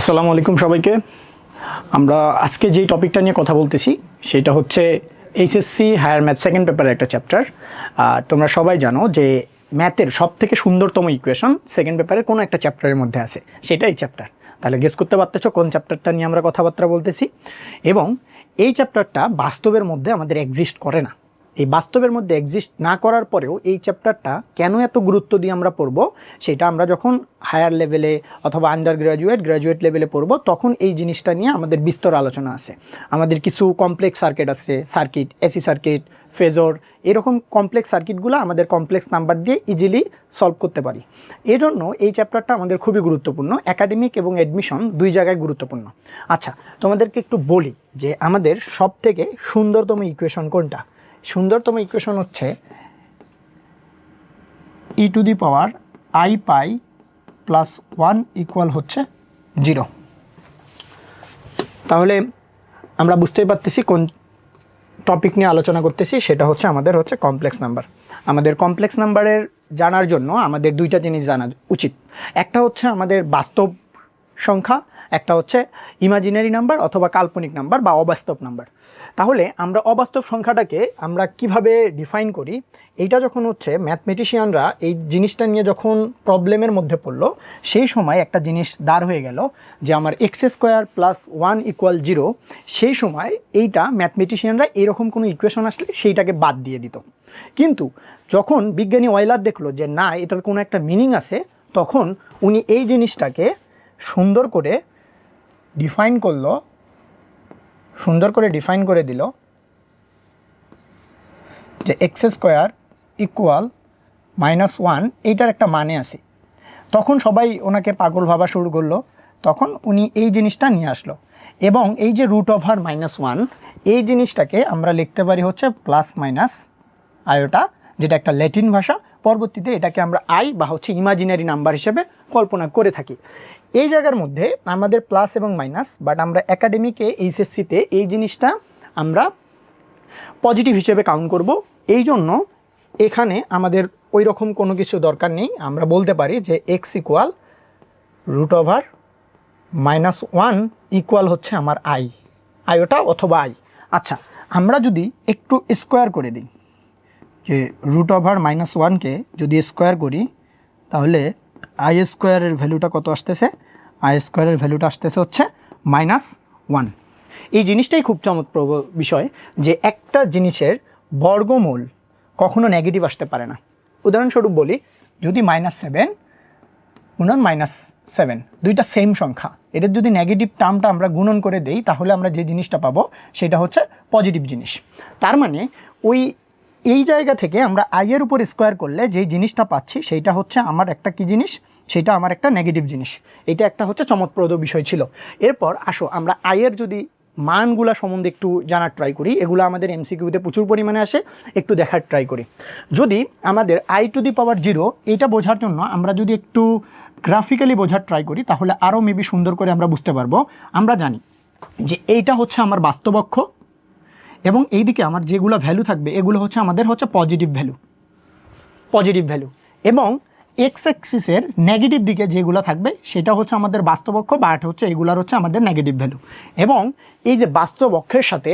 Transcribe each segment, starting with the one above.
আসসালামু আলাইকুম সবাইকে। আমরা আজকে যেই টপিকটা নিয়ে কথা বলতেছি সেটা হচ্ছে এইচএসসি হায়ার ম্যাথ সেকেন্ড পেপারের একটা চ্যাপ্টার। আর তোমরা সবাই জানো যে ম্যাথের সবথেকে সুন্দরতম ইকুয়েশন সেকেন্ড পেপারের কোনো একটা চ্যাপ্টারের মধ্যে আছে, সেটা এই চ্যাপ্টার। তাহলে গেস করতে পারতেছো কোন চ্যাপ্টারটা নিয়ে আমরা কথাবার্তা বলতেছি। এবং এই চ্যাপ্টারটা বাস্তবের মধ্যে আমাদের এক্সিস্ট করে না। এই বাস্তবের মধ্যে এক্সিস্ট না করার পরেও এই চ্যাপ্টারটা কেন এত গুরুত্ব দিয়ে আমরা পড়ব, সেটা আমরা যখন হায়ার লেভেলে অথবা আন্ডার গ্র্যাজুয়েট লেভেলে পড়ব তখন এই জিনিসটা নিয়ে আমাদের বিস্তর আলোচনা আছে। আমাদের কিছু কমপ্লেক্স সার্কিট আছে, এসি সার্কিট, ফেজর, এরকম কমপ্লেক্স সার্কিটগুলো আমাদের কমপ্লেক্স নাম্বার দিয়ে ইজিলি সলভ করতে পারি। এই জন্য এই চ্যাপ্টারটা আমাদের খুবই গুরুত্বপূর্ণ, একাডেমিক এবং অ্যাডমিশন দুই জায়গায় গুরুত্বপূর্ণ। আচ্ছা, তোমাদেরকে একটু বলি যে আমাদের সবথেকে সুন্দরতম ইকুয়েশন কোনটা। সুন্দরতম ইকুয়েশন হচ্ছে e to the power i pi plus 1 equal হচ্ছে 0। তাহলে আমরা বুঝতেই পারতেছি কোন টপিক নিয়ে আলোচনা করতেছি, সেটা হচ্ছে আমাদের হচ্ছে কমপ্লেক্স নাম্বার। আমাদের কমপ্লেক্স নাম্বারের জানার জন্য আমাদের দুইটা জিনিস জানা উচিত। একটা হচ্ছে আমাদের বাস্তব সংখ্যা, একটা হচ্ছে ইমাজিনারি নাম্বার অথবা কাল্পনিক নাম্বার বা অবাস্তব নাম্বার। তাহলে আমরা অবাস্তব সংখ্যাটাকে আমরা কিভাবে ডিফাইন করি, এইটা যখন হচ্ছে ম্যাথমেটিশিয়ানরা এই জিনিসটা নিয়ে যখন প্রবলেমের মধ্যে পড়লো, সেই সময় একটা জিনিস দাঁড় হয়ে গেল যে আমার x² প্লাস 1 ইকুয়াল 0। সেই সময় এইটা ম্যাথমেটিশিয়ানরা এরকম কোনো ইকুয়েশন আসলে সেইটাকে বাদ দিয়ে দিত। কিন্তু যখন বিজ্ঞানী অয়েলার দেখলো যে না, এটার কোনো একটা মিনিং আছে, তখন উনি এই জিনিসটাকে সুন্দর করে ডিফাইন করে দিল যে x² ইকুয়াল -1, এইটার একটা মানে আছে। তখন সবাই ওনাকে পাগল ভাবা শুরু করলো। তখন উনি এই জিনিসটা নিয়ে আসলো এবং এই যে √(-1) এই জিনিসটাকে আমরা লিখতে পারি হচ্ছে প্লাস মাইনাস আয়োটা, যেটা একটা ল্যাটিন ভাষা। পরবর্তীতে এটাকে আমরা আই বা হচ্ছে ইমাজিনারি নাম্বার হিসেবে কল্পনা করে থাকি। এই জায়গার মধ্যে আমাদের প্লাস এবং মাইনাস, বাট আমরা একাডেমিকে এইচএসসিতে এই জিনিসটা আমরা পজিটিভ হিসেবে কাউন্ট করব। এই জন্য এখানে আমাদের ওই রকম কোনো কিছু দরকার নেই। আমরা বলতে পারি যে x ইকুয়াল √(-1) ইকুয়াল হচ্ছে আমার আয়োটা অথবা আই। আচ্ছা, আমরা যদি একটু স্কোয়ার করে দিই, যে √(-1)কে যদি স্কোয়ার করি, তাহলে i² এর ভ্যালুটা কত আসতেছে? i² এর ভ্যালুটা আসতেছে হচ্ছে -1। এই জিনিসটাই খুব চমৎপ্রদ বিষয় যে একটা জিনিসের বর্গমূল কখনো নেগেটিভ আসতে পারে না। উদাহরণস্বরূপ বলি, যদি -7 গুণন -7 দুইটা সেম সংখ্যা, এদের যদি নেগেটিভ টার্মটা আমরা গুণন করে দেই, তাহলে আমরা যে জিনিসটা পাবো সেটা হচ্ছে পজিটিভ জিনিস। তার মানে এই জায়গা থেকে আমরা আইয়ের উপর স্কোয়ার করলে যেই জিনিসটা পাচ্ছি সেইটা হচ্ছে আমার একটা কি জিনিস, সেটা আমার একটা নেগেটিভ জিনিস। এটা একটা হচ্ছে চমৎপ্রদ বিষয় ছিল। এরপর আসো আমরা আইয়ের যদি মানগুলা সম্বন্ধে একটু জানার ট্রাই করি। এগুলো আমাদের এমসিকিউতে প্রচুর পরিমাণে আসে, একটু দেখার ট্রাই করি। যদি আমাদের i⁻0 এইটা বোঝার জন্য আমরা যদি একটু গ্রাফিক্যালি বোঝার ট্রাই করি, তাহলে আরও মেবি সুন্দর করে আমরা বুঝতে পারবো। আমরা জানি যে এইটা হচ্ছে আমার বাস্তব অক্ষ এবং এইদিকে আমার যেগুলো ভ্যালু থাকবে এগুলো হচ্ছে আমাদের হচ্ছে পজিটিভ ভ্যালু এবং এক্স অ্যাক্সিসের নেগেটিভ দিকে যেগুলো থাকবে সেটা হচ্ছে আমাদের বাস্তব অক্ষ, বা এটা হচ্ছে এগুলার হচ্ছে আমাদের নেগেটিভ ভ্যালু। এবং এই যে বাস্তব অক্ষের সাথে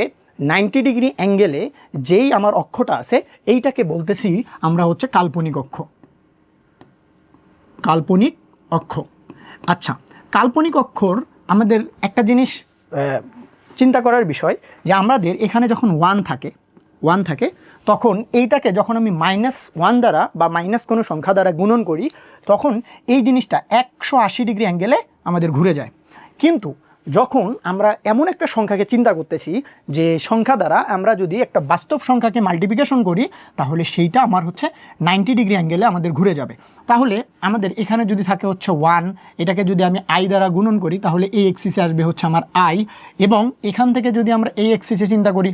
90 ডিগ্রি অ্যাঙ্গেলে যেই আমার অক্ষটা আছে, এইটাকে বলতেছি আমরা হচ্ছে কাল্পনিক অক্ষ। আচ্ছা, কাল্পনিক অক্ষর আমাদের একটা জিনিস চিন্তা করার বিষয় যে আমাদের এখানে যখন 1 থাকে তখন এইটাকে যখন আমি -1 দ্বারা বা মাইনাস কোনো সংখ্যা দ্বারা গুণন করি, তখন এই জিনিসটা 180 ডিগ্রি অ্যাঙ্গেলে আমাদের ঘুরে যায়। কিন্তু যখন আমরা এমন একটা সংখ্যাকে চিন্তা করতেছি যে সংখ্যা দ্বারা আমরা যদি একটা বাস্তব সংখ্যাকে মাল্টিপ্লিকেশন করি, তাহলে সেইটা আমার হচ্ছে 90 ডিগ্রি অ্যাঙ্গেলে আমাদের ঘুরে যাবে। তাহলে আমাদের এখানে যদি থাকে হচ্ছে 1, এটাকে যদি আমি আই দ্বারা গুণন করি, তাহলে এই এক্সিসে আসবে হচ্ছে আমার আই। এবং এখান থেকে যদি আমরা এই এক্সিসে চিন্তা করি,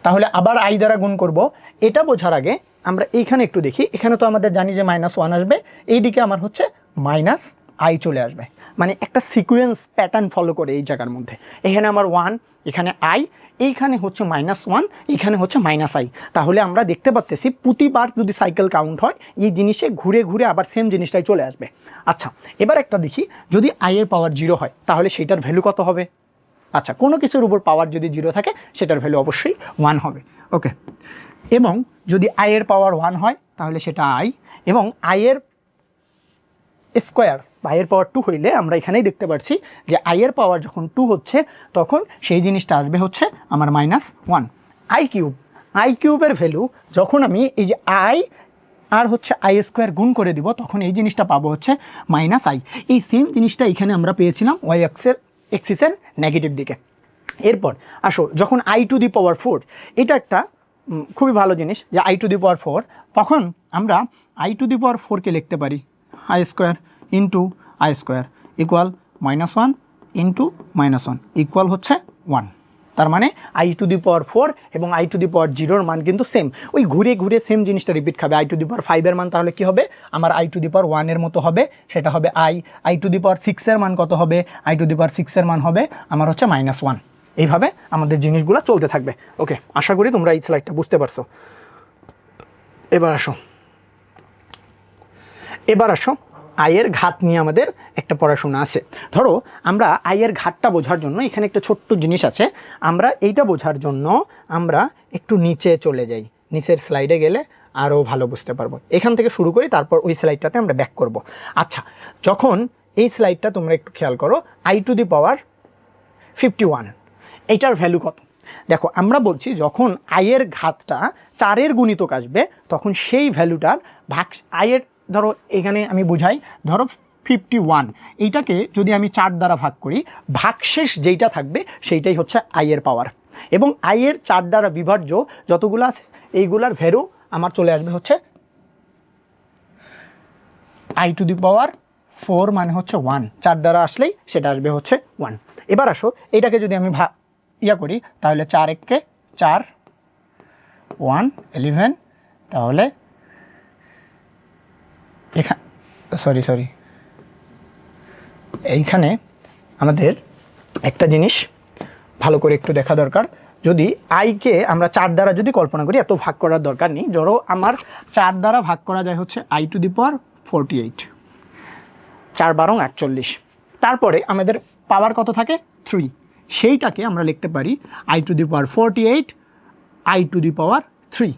তাহলে আবার আই দ্বারা গুণ করব। এটা বোঝার আগে আমরা এইখানে একটু দেখি। এখানে তো আমাদের জানি যে -1 আসবে, এই দিকে আমার হচ্ছে আই চলে আসবে, মানে একটা সিকোয়েন্স প্যাটার্ন ফলো করে এই জায়গার মধ্যে। এখানে আমার 1, এখানে আই, এইখানে হচ্ছে -1, এইখানে হচ্ছে -i। তাহলে আমরা দেখতে পাচ্ছি প্রতিবার যদি সাইকেল কাউন্ট হয় এই জিনিসে ঘুরে ঘুরে আবার সেম জিনিসটাই চলে আসবে। আচ্ছা, এবার একটা দেখি, যদি আই এর পাওয়ার 0 হয় তাহলে সেইটার ভ্যালু কত হবে? আচ্ছা, কোনো কিছুর উপর পাওয়ার যদি 0 থাকে সেটার ভ্যালু অবশ্যই 1 হবে। ওকে, এবং যদি আই এর পাওয়ার 1 হয় তাহলে সেটা আই, এবং আই এর স্কোয়ার বা আই এর পাওয়ার 2 হইলে আমরা এখানেই দেখতে পাচ্ছি যে আই এর পাওয়ার যখন 2 হচ্ছে তখন সেই জিনিসটা আসবে হচ্ছে আমার -1। আই কিউবের ভ্যালু যখন আমি এই যে আই আর হচ্ছে আই স্কোয়ার গুণ করে দিব তখন এই জিনিসটা পাবো হচ্ছে -i। এই সেম জিনিসটা এখানে আমরা পেয়েছিলাম ওয়াই এক্সিসের নেগেটিভ দিকে। এরপর আসো, যখন i⁴, এটা একটা খুবই ভালো জিনিস যে i⁴, তখন আমরা i⁴কে লিখতে পারি i² into i² equal -1 into -1 equal হচ্ছে 1। তার মানে i⁴ এবং i⁴ মান কিন্তু সেম, ওই ঘুরে ঘুরে সেম জিনিসটা রিপিট খাবে। i⁵ এর মান তাহলে কি হবে? আমার i⁴ এর মতো হবে, সেটা হবে i⁵ এর মান কত হবে? i⁵ এর মান হবে আমার হচ্ছে -1। এইভাবে আমাদের জিনিসগুলো চলতে থাকবে। ওকে, আশা করি তোমরা এই স্লাইডটা বুঝতে পারছো। এবার আসো আয়ের ঘাত নিয়ে আমাদের একটা পড়াশোনা আছে। ধরো আমরা আয়ের ঘাতটা বোঝার জন্য এখানে একটা ছোট্ট জিনিস আছে, আমরা এইটা বোঝার জন্য আমরা একটু নিচে চলে যাই, নিচের স্লাইডে গেলে আরও ভালো বুঝতে পারবো। এখান থেকে শুরু করি, তারপর ওই স্লাইডটাতে আমরা ব্যাক করব। আচ্ছা, যখন এই স্লাইডটা তোমরা একটু খেয়াল করো, i⁵ এইটার ভ্যালু কত? দেখো, আমরা বলছি যখন আয়ের ঘাতটা 4-এর গুণিতক আসবে তখন সেই ভ্যালুটার আয়ের, ধরো এখানে আমি বুঝাই, ধরো 51, এইটাকে যদি আমি 4 দ্বারা ভাগ করি, ভাগশেষ যেইটা থাকবে সেইটাই হচ্ছে আয়ের পাওয়ার, এবং আয়ের 4 দ্বারা বিভাজ্য যতগুলো আছে এইগুলার ভ্যালু আমার চলে আসবে হচ্ছে i⁴ মানে হচ্ছে 1, 4 দ্বারা আসলেই সেটা আসবে হচ্ছে 1। এবার আসো, এইটাকে যদি আমি করি তাহলে 4 × 4 1 11, তাহলে এইখানে আমাদের একটা জিনিস ভালো করে একটু দেখা দরকার। যদি আইকে আমরা 4 দ্বারা যদি কল্পনা করি, এত ভাগ করার দরকার নেই। ধরো আমার 4 দ্বারা ভাগ করা যায় হচ্ছে i⁴, 4 × 12 = 48। তারপরে আমাদের পাওয়ার কত থাকে? 3। সেইটাকে আমরা লিখতে পারি i⁴, i⁴।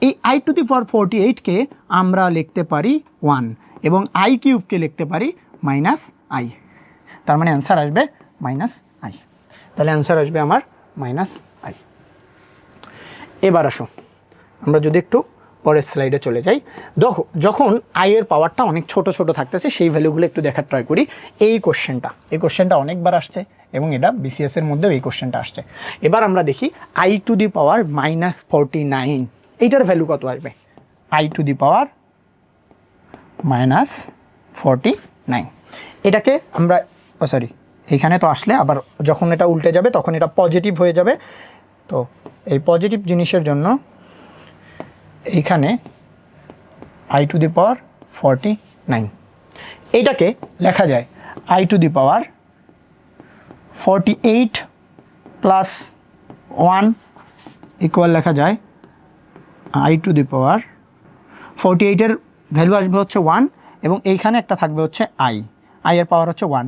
এই i⁴কে আমরা লিখতে পারি 1, এবং i³ লিখতে পারি -i। তার মানে অ্যান্সার আসবে -i। তাহলে অ্যান্সার আসবে আমার -i। এবার আসো, আমরা যদি একটু পরের স্লাইডে চলে যাই। দেখো, যখন আয়ের পাওয়ারটা অনেক ছোট ছোট থাকতেছে সেই ভ্যালুগুলো একটু দেখার ট্রাই করি। এই কোশ্চেনটা অনেকবার আসছে, এবং এটা বিসিএসের মধ্যেও এই কোশ্চেনটা আসছে। এবার আমরা দেখি i⁻49, এইটার ভ্যালু কত আসবে? i⁻49, এটাকে আমরা এইখানে তো আসলে আবার যখন এটা উল্টে যাবে তখন এটা পজিটিভ হয়ে যাবে। তো এই পজিটিভ জিনিসের জন্য এইখানে i⁴49, এইটাকে লেখা যায় i⁴48 + 1 ইকুয়াল লেখা যায় i⁴48 এর ভ্যালু আসবে হচ্ছে 1, এবং এইখানে একটা থাকবে হচ্ছে আই এর পাওয়ার হচ্ছে 1।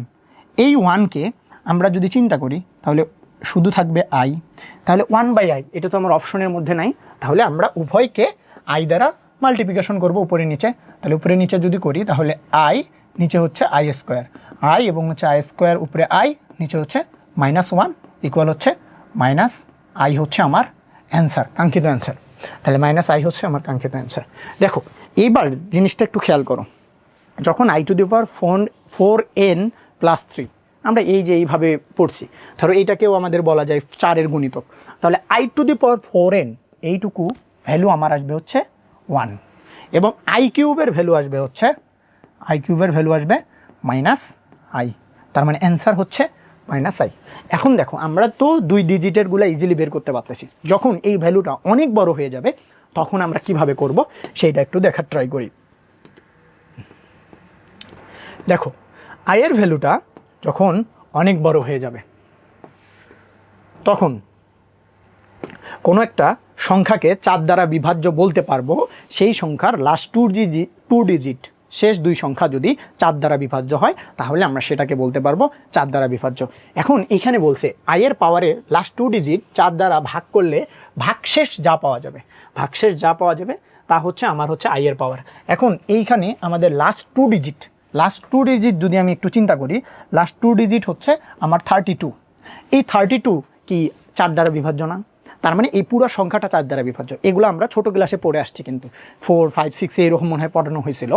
এই 1কে আমরা যদি চিন্তা করি তাহলে শুধু থাকবে আই, তাহলে 1/i, এটা তো আমার অপশনের মধ্যে নাই, তাহলে আমরা উভয়কে আই দ্বারা মাল্টিপ্লিকেশন করব উপরে নিচে। তাহলে উপরে নিচে যদি করি তাহলে আই, নিচে হচ্ছে i², আই এবং হচ্ছে i², উপরে আই, নিচে হচ্ছে -1 ইকুয়াল হচ্ছে -i হচ্ছে আমার অ্যান্সার, কাঙ্ক্ষিত অ্যান্সার। তাহলে -i হচ্ছে আমার কাঙ্ক্ষিত অ্যান্সার। দেখো, এইবার জিনিসটা একটু খেয়াল করো, যখন i⁴n + 3, আমরা এই যে এইভাবে পড়ছি, ধরো এইটাকেও আমাদের বলা যায় 4-এর গুণিতক, তাহলে i⁴n এইটুকু ভ্যালু আমার আসবে হচ্ছে 1, এবং i³ ভ্যালু আসবে হচ্ছে -i। তার মানে অ্যান্সার হচ্ছে -i। এখন দেখো, আমরা তো 2 ডিজিটেরগুলো ইজিলি বের করতে পারতেছি, যখন এই ভ্যালুটা অনেক বড় হয়ে যাবে তখন আমরা কিভাবে করব সেইটা একটু দেখার ট্রাই করি। দেখো আয়ের ভ্যালুটা যখন অনেক বড় হয়ে যাবে তখন কোনো একটা সংখ্যাকে 4 দ্বারা বিভাজ্য বলতে পারবো সেই সংখ্যার লাস্ট টু ডিজিট শেষ 2 সংখ্যা যদি 4 দ্বারা বিভাজ্য হয় তাহলে আমরা সেটাকে বলতে পারবো 4 দ্বারা বিভাজ্য। এখন এইখানে বলছে আয়ের পাওয়ারে লাস্ট 2 ডিজিট 4 দ্বারা ভাগ করলে ভাগশেষ যা পাওয়া যাবে তা হচ্ছে আমার হচ্ছে আয়ের পাওয়ার। এখন এইখানে আমাদের লাস্ট টু ডিজিট যদি আমি একটু চিন্তা করি, লাস্ট 2 ডিজিট হচ্ছে আমার 32। এই 32 কি 4 দ্বারা বিভাজ্য না? তার মানে এই পুরো সংখ্যাটা 4 দ্বারা বিভাজ্য। এগুলো আমরা ছোট ক্লাসে পড়ে আসছি, কিন্তু 4, 5, 6 এরকম মনে হয় পড়ানো হয়েছিল।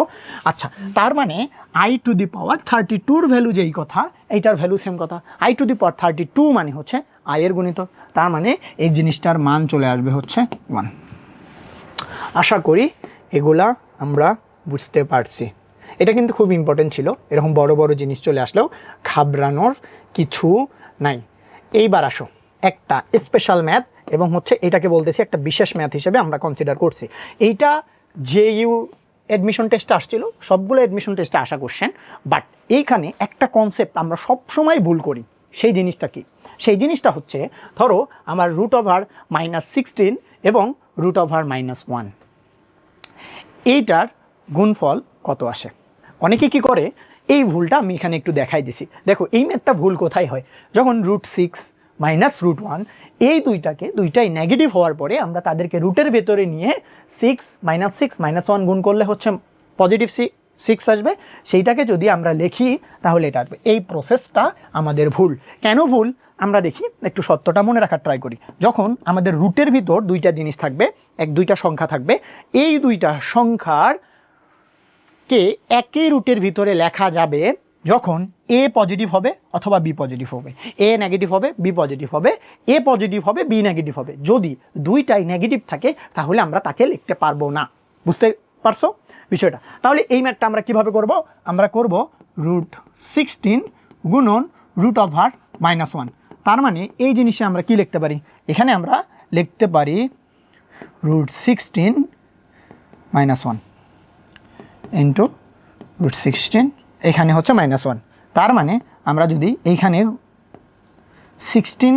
আচ্ছা, তার মানে I two the power 32 value যেই কথা, এইটার ভ্যালু সেম কথা। আই টু দি পাওয়ার 32 মানে হচ্ছে আয়ের গুণিতক, তার মানে এই জিনিসটার মান চলে আসবে হচ্ছে 1। আশা করি এগুলা আমরা বুঝতে পারছি। এটা কিন্তু খুব ইম্পর্টেন্ট ছিল, এরকম বড় বড় জিনিস চলে আসলেও ঘাবড়ানোর কিছু নাই। এইবার আসো একটা স্পেশাল ম্যাথ, এবং হচ্ছে এটাকে বলতেছি একটা বিশেষ ম্যাথ হিসেবে আমরা কনসিডার করছি। এইটা JU অ্যাডমিশন টেস্টে আসছিল, সবগুলো অ্যাডমিশন টেস্টে আসা কোশ্চেন, বাট এইখানে একটা কনসেপ্ট আমরা সবসময় ভুল করি। সেই জিনিসটা কি? সেই জিনিসটা হচ্ছে, ধরো আমার √16 এবং √1, এইটার গুণফল কত আসে? অনেকে কি করে, এই ভুলটা আমি এখানে একটু দেখাই দিছি। দেখো এই ম্যাথটা ভুল কোথায় হয়, যখন √6 মাইনাস √1 এই দুইটাই নেগেটিভ হওয়ার পরে আমরা তাদেরকে রুটের ভেতরে নিয়ে 6 - 1 গুণ করলে হচ্ছে পজিটিভ 6 আসবে। সেইটাকে যদি আমরা লিখি তাহলে এটা আসবে। এই প্রসেসটা আমাদের ভুল। কেন ভুল আমরা দেখি, একটু সত্যটা মনে রাখার ট্রাই করি। যখন আমাদের রুটের ভিতর দুইটা জিনিস থাকবে, দুইটা সংখ্যা থাকবে, এই দুইটা সংখ্যার কে একই রুটের ভিতরে লেখা যাবে যখন A পজিটিভ হবে অথবা B পজিটিভ হবে, A নেগেটিভ হবে B পজিটিভ হবে, A পজিটিভ হবে B নেগেটিভ হবে। যদি দুইটাই নেগেটিভ থাকে তাহলে আমরা তাকে লিখতে পারবো না। বুঝতে পারছো বিষয়টা? তাহলে এই ম্যাথটা আমরা কিভাবে করব? আমরা করব √16 গুণন √1। তার মানে এই জিনিসে আমরা কি লিখতে পারি? এখানে আমরা লিখতে পারি √16 - 1 ইন্টু √16, এখানে হচ্ছে -1। তার মানে আমরা যদি এইখানে 16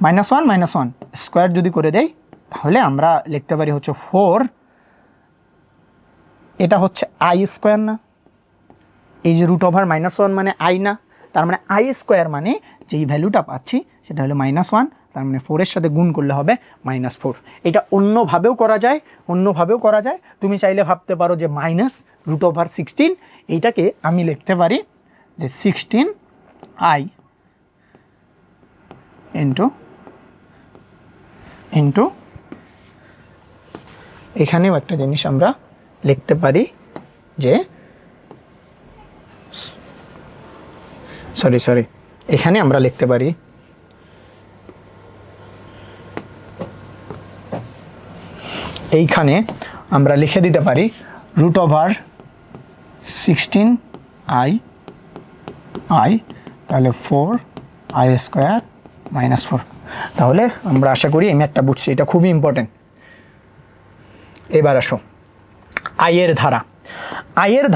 - 1 স্কোয়ার যদি করে দেই তাহলে আমরা লিখতে পারি হচ্ছে 4। এটা হচ্ছে আই স্কোয়ার না? এই যে √1 মানে আই না? তার মানে আই স্কোয়ার মানে যেই ভ্যালুটা পাচ্ছি সেটা হলো -1, তার মানে 4-এর সাথে গুণ করলে হবে -4। এটা অন্যভাবেও করা যায়। তুমি চাইলে ভাবতে পারো যে -√16, এইটাকে আমি লিখতে পারি যে 16i ইন্টু এখানেও একটা জিনিস আমরা লিখতে পারি যে সরি এখানে আমরা লিখতে পারি এইখানে আমরা লিখে দিতে পারি √16i তাহলে 4i² -4। তাহলে আমরা আশা করি এই ম্যাথটা বুঝছি, এটা খুবই ইম্পর্টেন্ট। এবার আসো আয়ের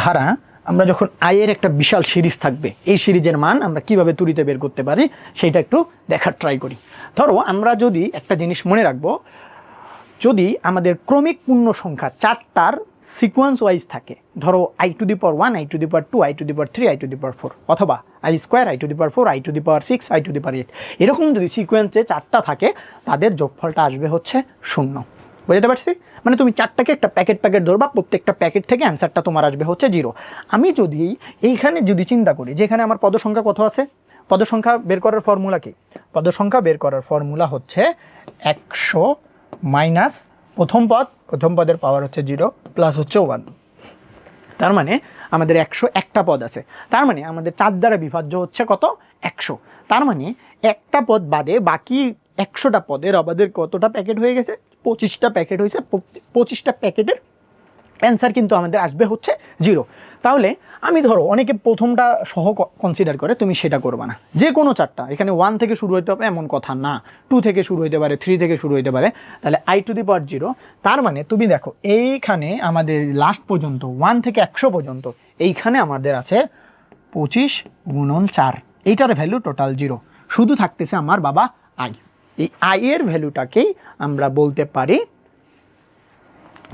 ধারা। আমরা যখন আয়ের একটা বিশাল সিরিজ থাকবে, এই সিরিজের মান আমরা কিভাবে তুলিতে বের করতে পারি সেটা একটু দেখার ট্রাই করি। ধরো আমরা যদি একটা জিনিস মনে রাখবো, যদি আমাদের ক্রমিক পূর্ণ সংখ্যা 4টার সিকোয়েন্স ওয়াইজ থাকে, ধরো i⁻1, i⁻2, i⁻3, i⁻4, অথবা i², i⁻4, i⁻6, i⁻8, এরকম যদি সিকোয়েন্সে 4টা থাকে তাদের যোগফলটা আসবে হচ্ছে 0। বুঝতে পারছি? মানে তুমি 4টাকে একটা প্যাকেট ধরবা, প্রত্যেকটা প্যাকেট থেকে অ্যান্সারটা তোমার আসবে হচ্ছে 0। আমি যদি এইখানে যদি চিন্তা করি যে এখানে আমার পদ সংখ্যা কত আছে, পদ সংখ্যা বের করার ফর্মুলা কি? পদ সংখ্যা বের করার ফর্মুলা হচ্ছে 100 মাইনাস প্রথম পদের পাওয়ার হচ্ছে 0 প্লাস হচ্ছে 1। তার মানে আমাদের 101টা পদ আছে, তার মানে আমাদের 4 দ্বারা বিভাজ্য হচ্ছে কত? 100। তার মানে একটা পদ বাদে বাকি 100টা পদের আমাদের কতটা প্যাকেট হয়ে গেছে? 25টা প্যাকেট হয়েছে। 25টা প্যাকেটের অ্যান্সার কিন্তু আমাদের আসবে হচ্ছে 0। তাহলে আমি ধরো অনেকে প্রথমটা সহ কনসিডার করে, তুমি সেটা করবা না। যে কোনো চারটা, এখানে 1 থেকে শুরু হতে হবে এমন কথা না, 2 থেকে শুরু হতে পারে, 3 থেকে শুরু হতে পারে। তাহলে i⁻0, তার মানে তুমি দেখো এইখানে আমাদের লাস্ট পর্যন্ত 1 থেকে 100 পর্যন্ত এইখানে আমাদের আছে 25 × 4, এইটার ভ্যালু টোটাল 0, শুধু থাকতেছে আমার বাবা i। এই i এর ভ্যালুটাকেই আমরা বলতে পারি,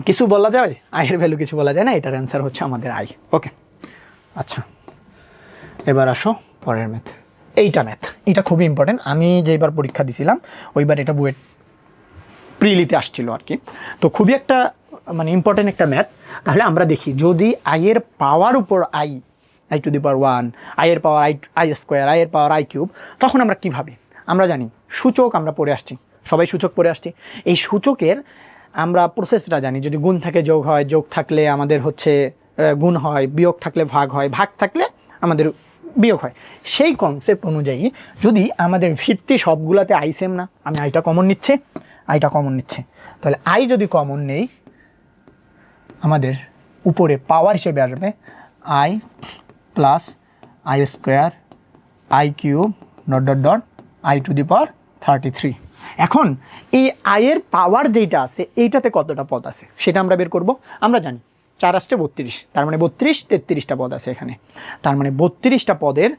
কিছু বলা যায়, i এর ভ্যালু কিছু বলা যায় না, এটার অ্যান্সার হচ্ছে আমাদের i। ওকে, আচ্ছা এবার আসো পরের ম্যাথ। এইটা ম্যাথ, এটা খুবই ইম্পর্টেন্ট। আমি যেবার পরীক্ষা দিছিলাম ওইবার এটা বুয়েট প্রিলিতে আসছিল আর কি, তো খুবই একটা মানে ইম্পর্টেন্ট একটা ম্যাথ। তাহলে আমরা দেখি যদি i এর পাওয়ার উপর i⁻1, i এর পাওয়ার i², i এর পাওয়ার i³, তখন আমরা কিভাবে, আমরা জানি সূচক আমরা পড়ে আসছি, সবাই সূচক পড়ে আসছি। এই সূচকের আমরা প্রসেসটা জানি, যদি গুণ থাকে যোগ হয়, যোগ থাকলে আমাদের হচ্ছে গুণ হয়, বিয়োগ থাকলে ভাগ হয়, ভাগ থাকলে আমাদের বিয়োগ হয়। সেই কনসেপ্ট অনুযায়ী যদি আমাদের ভিত্তি সবগুলাতে i সেম না, আমি আইটা কমন নিচ্ছে, তাহলে i যদি কমন নেই, আমাদের উপরে পাওয়ার হিসেবে আসবে i + i² i³ ... i⁻33। এখন এই i এর পাওয়ার যেটা আছে এইটাতে কতটা পদ আছে সেটা আমরা বের করব। আমরা জানি 4 × 32, তার মানে 33টা পদ আছে এখানে। তার মানে 32টা পদের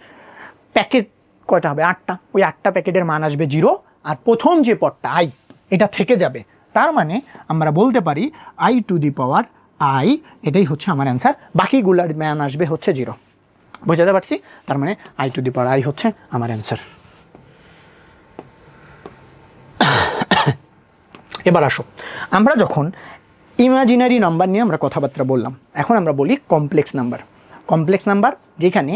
প্যাকেট কয়টা হবে? 8টা। ওই 8টা প্যাকেটের মান আসবে 0, আর প্রথম যে পদটা i এটা থেকে যাবে। তার মানে আমরা বলতে পারি i⁻i, এটাই হচ্ছে আমার অ্যান্সার। বাকিগুলার মান আসবে হচ্ছে 0। বোঝাতে পারছি? তার মানে i⁻i হচ্ছে আমার অ্যান্সার। এবার আসো, আমরা যখন ইমাজিনারি নাম্বার নিয়ে আমরা কথাবার্তা বললাম, এখন আমরা বলি কমপ্লেক্স নাম্বার। কমপ্লেক্স নাম্বার যেখানে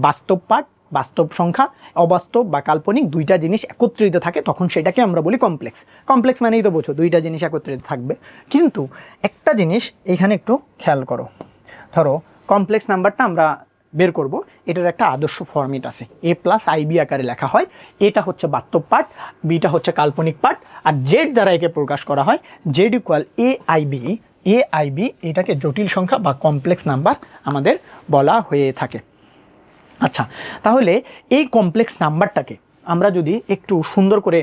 বাস্তব পার্ট, বাস্তব সংখ্যা, অবাস্তব বা কাল্পনিক দুইটা জিনিস একত্রিত থাকে, তখন সেটাকে আমরা বলি কমপ্লেক্স। কমপ্লেক্স মানেই তো বোঝো দুইটা জিনিস একত্রিত থাকবে। কিন্তু একটা জিনিস এখানে একটু খেয়াল করো, ধরো কমপ্লেক্স নাম্বারটা আমরা বের করব, এটার একটা আদর্শ ফরম্যাট আছে, a+ib আকারে লেখা হয়। এটা হচ্ছে বাস্তব পার্ট, বিটা হচ্ছে কাল্পনিক পার্ট, আর জেড দ্বারা একে প্রকাশ করা হয় z = aib। এটাকে জটিল সংখ্যা বা কমপ্লেক্স নাম্বার আমাদের বলা হয়ে থাকে। আচ্ছা, তাহলে এই কমপ্লেক্স নাম্বারটাকে আমরা যদি একটু সুন্দর করে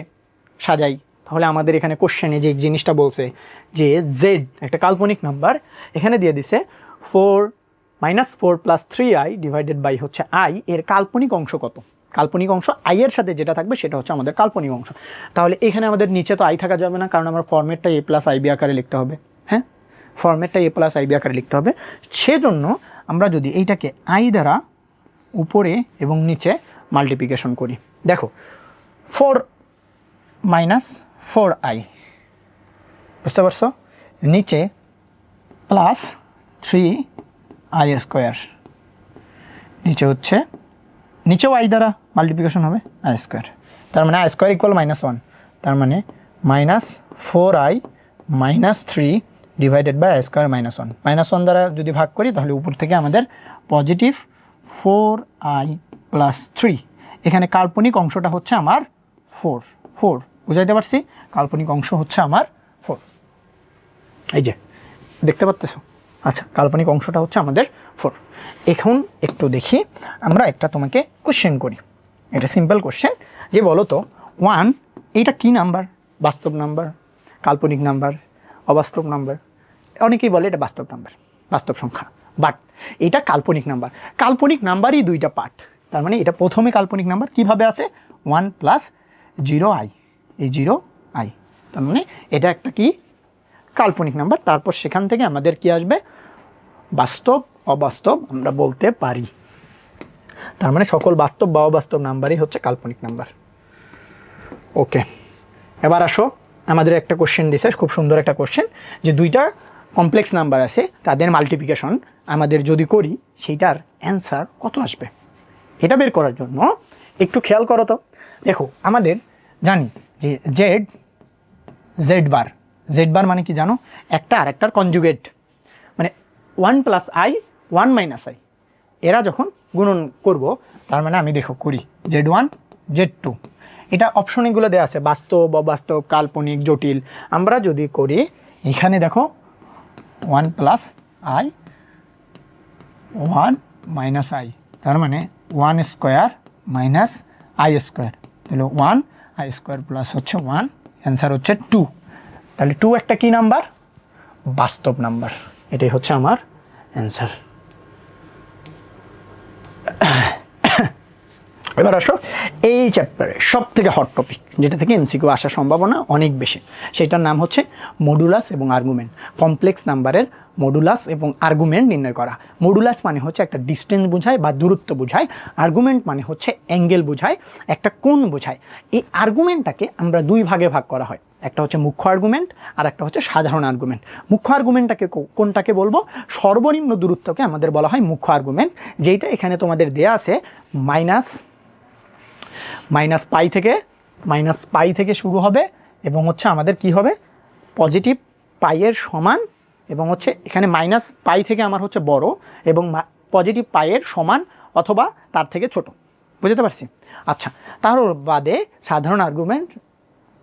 সাজাই, তাহলে আমাদের এখানে কোশ্চেনে যে জিনিসটা বলছে যে z একটা কাল্পনিক নাম্বার, এখানে দিয়ে দিছে 4 + 3i / হচ্ছে i, এর কাল্পনিক অংশ কত? কাল্পনিক অংশ i এর সাথে যেটা থাকবে সেটা হচ্ছে আমাদের কাল্পনিক অংশ। তাহলে এখানে আমাদের নিচে তো i থাকা যাবে না, কারণ আমার ফরম্যাটটা a+ib আকারে লিখতে হবে। হ্যাঁ, ফরম্যাটটা a+ib আকারে লিখতে হবে। সেজন্য আমরা যদি এইটাকে i দ্বারা উপরে এবং নিচে মাল্টিপ্লিকেশন করি, দেখো 4 - 4i, বুঝতে পারছো? নিচে +3i², নিচে হচ্ছে নিচেও i দ্বারা মাল্টিপ্লিকেশন হবে i², তার মানে i² = -1, তার মানে -4i - 3 / i² - 1। -1 দ্বারা যদি ভাগ করি তাহলে উপর থেকে আমাদের পজিটিভ 4i + 3। এখানে কাল্পনিক অংশটা হচ্ছে আমার 4, বুঝাইতে পারছি? কাল্পনিক অংশ হচ্ছে আমার 4, এই যে দেখতে পাচ্তেছো। আচ্ছা, কাল্পনিক অংশটা হচ্ছে আমাদের 4। এখন একটু দেখি, আমরা একটা তোমাকে কোশ্চেন করি, এটা সিম্পল কোশ্চেন, যে বলো তো 1 এইটা কি নাম্বার? বাস্তব নাম্বার, কাল্পনিক নাম্বার, অবাস্তব নাম্বার? অনেকেই বলে এটা বাস্তব নাম্বার, বাস্তব সংখ্যা, বাট এটা কাল্পনিক নাম্বার। কাল্পনিক নাম্বারই দুইটা পার্ট, তার মানে এটা প্রথমে কাল্পনিক নাম্বার কিভাবে আছে? 1 + 0i, এই 0i, তার মানে এটা একটা কি কাল্পনিক নাম্বার। তারপর সেখান থেকে আমাদের কি আসবে? বাস্তব, অবাস্তব আমরা বলতে পারি। তার মানে সকল বাস্তব বা অবাস্তব নাম্বারই হচ্ছে কাল্পনিক নাম্বার। ওকে, এবার আসো, আমাদের একটা কোশ্চেন দিছে, খুব সুন্দর একটা কোশ্চেন, যে দুইটা কমপ্লেক্স নাম্বার আছে, তাদের মাল্টিপ্লিকেশন আমাদের যদি করি সেইটার অ্যান্সার কত আসবে। এটা বের করার জন্য একটু খেয়াল করো তো। দেখো, আমাদের জানি যে z বার মানে কি জানো? একটা আর একটার কনজুগেট, মানে 1 + i 1 - i, এরা যখন গুণন করব, তার মানে আমি দেখো করি z1 z2, এটা অপশন এগুলো দেওয়া আছে, বাস্তব, অবাস্তব, কাল্পনিক, জটিল। আমরা যদি করি এখানে দেখো 1 + আই 1 মাইনাস আই, তার মানে 1 স্কোয়ার মাইনাস আই স্কোয়ার, তাহলে 1 আই স্কোয়ার প্লাস হচ্ছে 1, অ্যান্সার হচ্ছে 2। তাহলে 2 একটা কি নাম্বার? বাস্তব নাম্বার। এটাই হচ্ছে আমার অ্যান্সার। এবার আসো এই চ্যাপ্টারে সব থেকে হট টপিক, যেটা থেকে এমসিকিউ আসার সম্ভাবনা অনেক বেশি, সেটার নাম হচ্ছে মডুলাস এবং আর্গুমেন্ট। কমপ্লেক্স নাম্বারের মডুলাস এবং আর্গুমেন্ট নির্ণয় করা। মডুলাস মানে হচ্ছে একটা ডিস্টেন্স বোঝায় বা দূরত্ব বোঝায়, আর্গুমেন্ট মানে হচ্ছে অ্যাঙ্গেল বোঝায়, একটা কোণ বোঝায়। এই আর্গুমেন্টটাকে আমরা দুই ভাগে ভাগ করা হয়, একটা হচ্ছে মুখ্য আর্গুমেন্ট আর একটা হচ্ছে সাধারণ আর্গুমেন্ট। মুখ্য আর্গুমেন্টটাকে কোনটাকে বলবো? সর্বনিম্ন দূরত্বকে আমাদের বলা হয় মুখ্য আর্গুমেন্ট, যেটা এখানে তোমাদের দেয়া আছে মাইনাস পাই থেকে শুরু হবে এবং হচ্ছে আমাদের কি হবে পজিটিভ পাইয়ের সমান, এবং হচ্ছে এখানে মাইনাস পাই থেকে আমার হচ্ছে বড় এবং পজিটিভ পাইয়ের সমান অথবা তার থেকে ছোট, বুঝতে পারছি? আচ্ছা, তার বাদে সাধারণ আর্গুমেন্ট,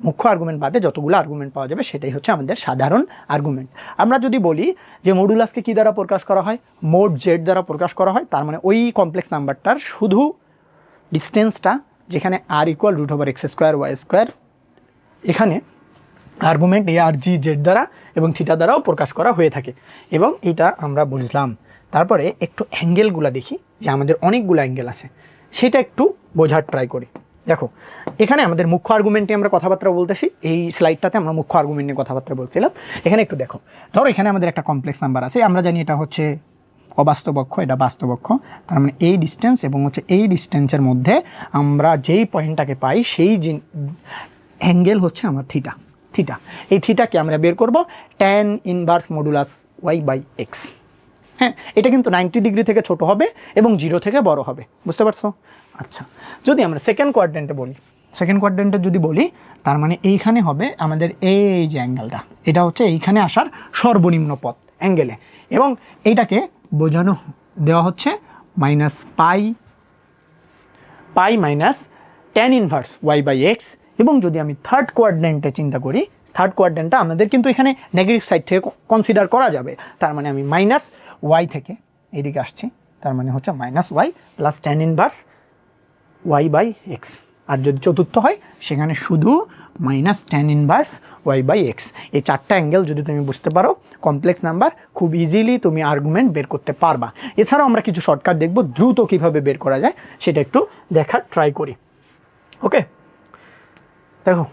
মুখ্য আর্গুমেন্ট বাদে যতগুলো আর্গুমেন্ট পাওয়া যাবে সেটাই হচ্ছে আমাদের সাধারণ আর্গুমেন্ট। আমরা যদি বলি যে মডুলাসকে কী দ্বারা প্রকাশ করা হয়? মোড জেড দ্বারা প্রকাশ করা হয়, তার মানে ওই কমপ্লেক্স নাম্বারটার শুধু ডিস্টেন্সটা, যেখানে আর ইকুয়াল √(x²y²), এখানে আর্গুমেন্ট এ আর জি জেড দ্বারা এবং থিটা দ্বারাও প্রকাশ করা হয়ে থাকে, এবং এটা আমরা বুঝলাম। তারপরে একটু অ্যাঙ্গেলগুলো দেখি, যে আমাদের অনেকগুলো অ্যাঙ্গেল আছে, সেটা একটু বোঝার ট্রাই করি। দেখো এখানে আমাদের মুখ্য আর্গুমেন্টে আমরা কথাবার্তা বলতেছি, এই স্লাইডটাতে আমরা মুখ্য আর্গুমেন্ট নিয়ে কথাবার্তা বলছিলাম। এখানে একটু দেখো, ধরো এখানে আমাদের একটা কমপ্লেক্স নাম্বার আছে, আমরা জানি এটা হচ্ছে অবাস্তব অক্ষ, এটা বাস্তব অক্ষ, তার মানে এই ডিস্টেন্স এবং হচ্ছে এই ডিস্টেন্সের মধ্যে আমরা যেই পয়েন্টটাকে পাই সেই অ্যাঙ্গেল হচ্ছে আমার থিটা। এই থিটাকে আমরা বের করব tan ইনভার্স মডুলাস y/x। হ্যাঁ, এটা কিন্তু 90 ডিগ্রি থেকে ছোট হবে এবং 0 থেকে বড় হবে, বুঝতে পারছো? আচ্ছা, যদি আমরা সেকেন্ড কোয়াড্রেন্টে যদি বলি, তার মানে এইখানে হবে আমাদের এই যে অ্যাঙ্গেলটা, এটা হচ্ছে এইখানে আসার সর্বনিম্ন পথ অ্যাঙ্গেলে, এবং এইটাকে বোঝানো দেওয়া হচ্ছে মাইনাস পাই মাইনাস tan ইনভার্স y/x। এবং যদি আমি থার্ড কোয়াড্রেন্টে চিন্তা করি, থার্ড কোয়াড্রেন্টটা আমাদের কিন্তু এখানে নেগেটিভ সাইড থেকে কনসিডার করা যাবে, তার মানে আমি মাইনাস ওয়াই থেকে এদিকে আসছি, তার মানে হচ্ছে minus Y plus tan inverse y/x। আর যদি চতুর্থ হয় সেখানে শুধু মাইনাস tan ইনভার্স y/x। এই চারটা অ্যাঙ্গেল যদি তুমি বুঝতে পারো, কমপ্লেক্স নাম্বার খুব ইজিলি তুমি আর্গুমেন্ট বের করতে পারবা। এছাড়াও আমরা কিছু শর্টকাট দেখব, দ্রুত কীভাবে বের করা যায় সেটা একটু দেখার ট্রাই করি। ওকে, দেখো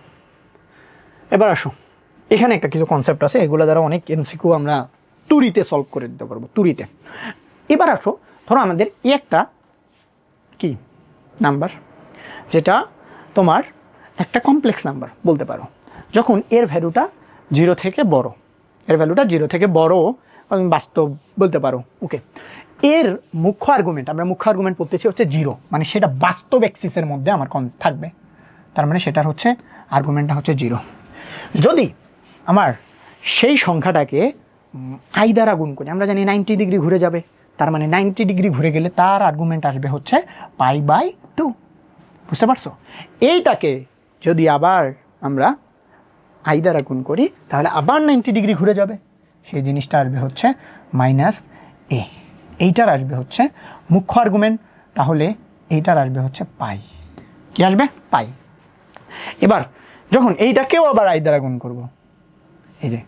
এবার আসো, এখানে একটা কিছু কনসেপ্ট আছে, এগুলো দ্বারা অনেক এমসিকিউ আমরা তুরিতে সলভ করে দিতে পারবো, তুরিতে। এবার আসো, ধরো আমাদের একটা কি নাম্বার, যেটা তোমার একটা কমপ্লেক্স নাম্বার বলতে পারো, যখন এর ভ্যালুটা 0 থেকে বড়, আমি বাস্তব বলতে পারো। ওকে, এর মুখ্য আর্গুমেন্ট, আমরা মুখ্য আর্গুমেন্ট পড়তেছি হচ্ছে 0, মানে সেটা বাস্তব এক্সিসের মধ্যে আমার থাকবে, তার মানে সেটার হচ্ছে আর্গুমেন্টটা হচ্ছে 0। যদি আমার সেই সংখ্যাটাকে আই দ্বারা গুণ করি, আমরা জানি 90 ডিগ্রি ঘুরে যাবে, তার মানে 90 ডিগ্রি ঘুরে গেলে তার আর্গুমেন্ট আসবে হচ্ছে π/2, বুঝতে পারছো? এইটাকে যদি আবার আমরা আই দ্বারা গুণ করি, তাহলে আবার 90 ডিগ্রি ঘুরে যাবে, সেই জিনিসটা আসবে হচ্ছে -a। এইটার আসবে হচ্ছে মুখ্য আর্গুমেন্ট, তাহলে এইটার আসবে হচ্ছে পাই। কি আসবে? পাই। এবার যখন এইটাকেও আবার আই দ্বারা গুণ করব, এই যে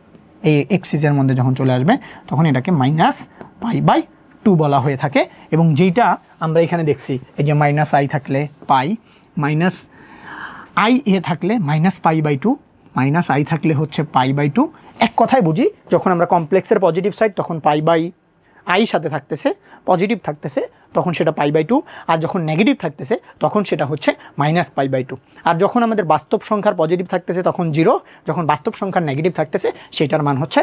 এই এক্সিসের মধ্যে যখন চলে আসবে, তখন এটাকে -π/2 বলা হয়ে থাকে। এবং যেইটা আমরা এখানে দেখছি, এই যে -i থাকলে পাই, -ia থাকলে -π/2, -i থাকলে হচ্ছে π/2। এক কথায় বুঝি, যখন আমরা কমপ্লেক্সের পজিটিভ সাইড, তখন π/i সাথে থাকতেছে, পজিটিভ থাকতেছে তখন সেটা π/2, আর যখন নেগেটিভ থাকতেছে তখন সেটা হচ্ছে -π/2। আর যখন আমাদের বাস্তব সংখ্যার পজিটিভ থাকতেছে তখন 0, যখন বাস্তব সংখ্যার নেগেটিভ থাকতেছে সেটার মান হচ্ছে,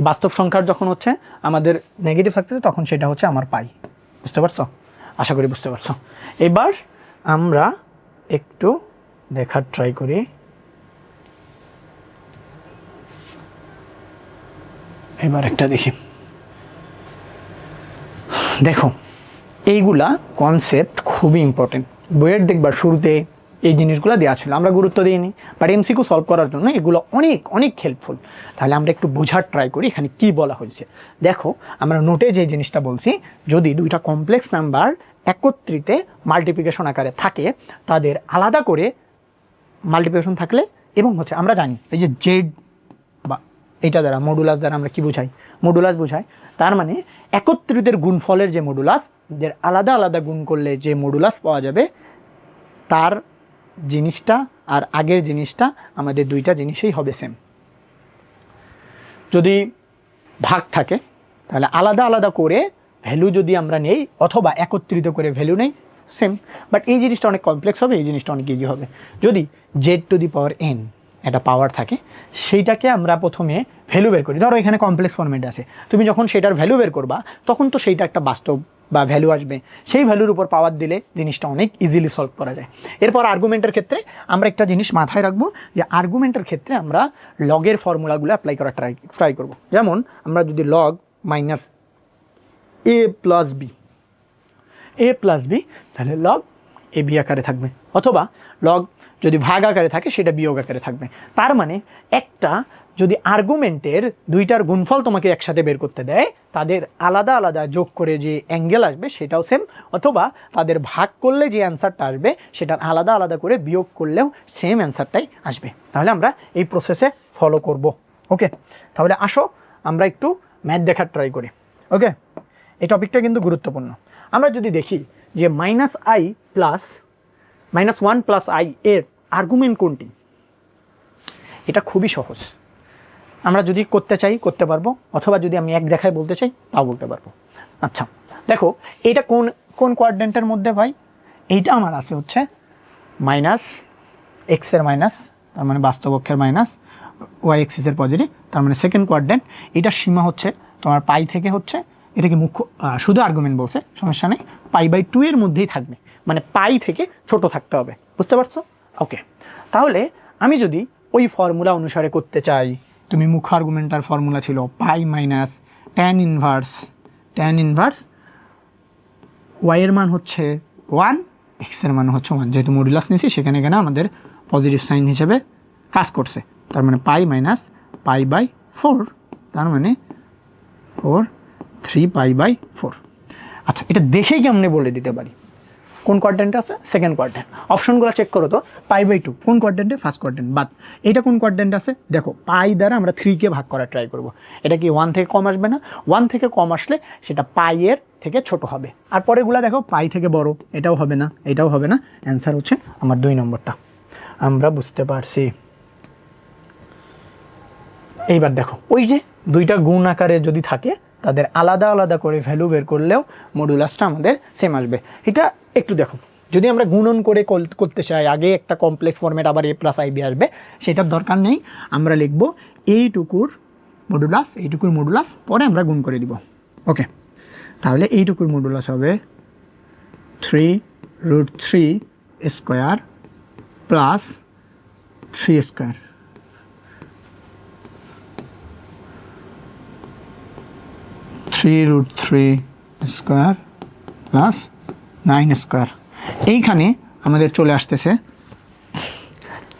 বাস্তব সংখ্যার যখন হচ্ছে আমাদের নেগেটিভ থাকতেছে তখন সেটা হচ্ছে আমার পাই। বুঝতে পারছো? আশা করি বুঝতে পারছো। এবার আমরা একটু দেখার ট্রাই করি। এবার একটা দেখি, দেখো এইগুলা কনসেপ্ট খুবই ইম্পর্টেন্ট, বইয়ের দেখবার শুরুতে এই জিনিসগুলো দেওয়া ছিল, আমরা গুরুত্ব দিইনি, বাট এমসিকিউ সলভ করার জন্য এগুলো অনেক অনেক হেল্পফুল। তাহলে আমরা একটু বোঝার ট্রাই করি এখানে কি বলা হয়েছে। দেখো আমরা নোটে যে জিনিসটা বলছি, যদি দুইটা কমপ্লেক্স নাম্বার একত্রিতে মাল্টিপ্লিকেশন আকারে থাকে, তাদের আলাদা করে মাল্টিপ্লিকেশন থাকলে, এবং হচ্ছে আমরা জানি এই যে জেড বা এটা দ্বারা মডুলাস দ্বারা আমরা কি বুঝাই, মডুলাস বুঝাই। তার মানে একত্রিতের গুণফলের যে মডুলাস, এদের আলাদা আলাদা গুণ করলে যে মডুলাস পাওয়া যাবে, তার জিনিসটা আর আগের জিনিসটা আমাদের দুইটা জিনিসই হবে সেম। যদি ভাগ থাকে তাহলে আলাদা আলাদা করে ভ্যালু যদি আমরা নেই অথবা একত্রিত করে ভ্যালু নেই, সেম। বাট এই জিনিসটা অনেক কমপ্লেক্স হবে, এই জিনিসটা অনেক ইজি হবে। যদি z⁴n একটা পাওয়ার থাকে, সেইটাকে আমরা প্রথমে ভ্যালু বের করি। ধরো এখানে কমপ্লেক্স ফরম্যাট আছে, তুমি যখন সেটার ভ্যালু বের করবা তখন তো সেইটা একটা বাস্তব বা ভ্যালু আসবে, সেই ভ্যালুর উপর পাওয়ার দিলে জিনিসটা অনেক ইজিলি সলভ করা যায়। এরপর আর্গুমেন্টের ক্ষেত্রে আমরা একটা জিনিস মাথায় রাখবো, যে আর্গুমেন্টের ক্ষেত্রে আমরা লগের ফর্মুলাগুলো অ্যাপ্লাই করার ট্রাই করব। যেমন আমরা যদি log minus a plus B, তাহলে লগ এ বি আকারে থাকবে, অথবা লগ যদি ভাগ আকারে থাকে সেটা বিয়োগ আকারে থাকবে। তার মানে একটা যদি আর্গুমেন্টের দুইটার গুণফল তোমাকে একসাথে বের করতে দেয়, তাদের আলাদা আলাদা যোগ করে যে অ্যাঙ্গেল আসবে সেটাও সেম, অথবা তাদের ভাগ করলে যে অ্যান্সারটা আসবে সেটার আলাদা আলাদা করে বিয়োগ করলেও সেম অ্যান্সারটাই আসবে। তাহলে আমরা এই প্রসেসে ফলো করব। ওকে, তাহলে আসো আমরা একটু ম্যাথ দেখার ট্রাই করি। ওকে, এই টপিকটা কিন্তু গুরুত্বপূর্ণ। আমরা যদি দেখি যে -1 প্লাস i এর আর্গুমেন্ট কোনটি, এটা খুবই সহজ। আমরা যদি করতে চাই করতে পারবো, অথবা যদি আমি এক দেখায় বলতে চাই তাও বলতে পারবো। আচ্ছা দেখো, এটা কোন কোন কোয়াড্রেন্টের মধ্যে ভাই? এইটা আমার আছে হচ্ছে -x এর মাইনাস, তার মানে বাস্তব অক্ষের মাইনাস, y এক্সিসের পজিটিভ, তার মানে সেকেন্ড কোয়াড্রেন্ট। এটার সীমা হচ্ছে তোমার পাই থেকে হচ্ছে, এটাকে মুখ্য শুধু আর্গুমেন্ট বলছে, সমস্যা নেই, π/2 এর মধ্যেই থাকবে, মানে পাই থেকে ছোট থাকতে হবে, বুঝতে পারছো? ওকে, তাহলে আমি যদি ওই ফর্মুলা অনুসারে করতে চাই, তুমি মুখ্য আর্গুমেন্টার ফর্মুলা ছিল পাই মাইনাস tan ইনভার্স y এর মান হচ্ছে 1, x এর মান হচ্ছে 1, যেহেতু মডুলাস নিয়েছি সেখানে এখানে আমাদের পজিটিভ সাইন হিসেবে কাজ করছে, তার মানে পাই মাইনাস π/4, তার মানে 3π/4। আচ্ছা, এটা দেখেই কেমনে বলে দিতে পারি কোন কোয়াড্রেন্টে আছে? Second quadrant. অপশনগুলো চেক করো তো, π/2 কোন কোয়াড্রেন্টে? First quadrant. বাদ এটা কোন কোয়াড্রেন্ট আছে? দেখো পাই দ্বারা আমরা 3কে ভাগ করার ট্রাই করব। এটা কি 1 থেকে কম আসবে না? 1 থেকে কম আসলে সেটা পাইয়ের থেকে ছোট হবে, আর পরেগুলা দেখো পাই থেকে বড়, এটাও হবে না, এটাও হবে না। অ্যান্সার হচ্ছে আমার 2 নম্বরটা। আমরা বুঝতে পারছি। এইবার দেখো, ওই যে দুইটা গুণ আকারে যদি থাকে, তাদের আলাদা আলাদা করে ভ্যালু বের করলেও মডুলাসটা আমাদের সেম আসবে। এটা একটু দেখো, যদি আমরা গুণন করে করতে চাই, আগে একটা কমপ্লেক্স ফর্মেট আবার a প্লাস ib আসবে, সেটার দরকার নেই। আমরা লিখবো এইটুকুর মডুলাস, পরে আমরা গুণ করে দিব। ওকে, তাহলে এইটুকুর মডুলাস হবে 3√3 square plus 3 square, √3 square plus 9 square. এইখানে আমাদের চলে আসতেছে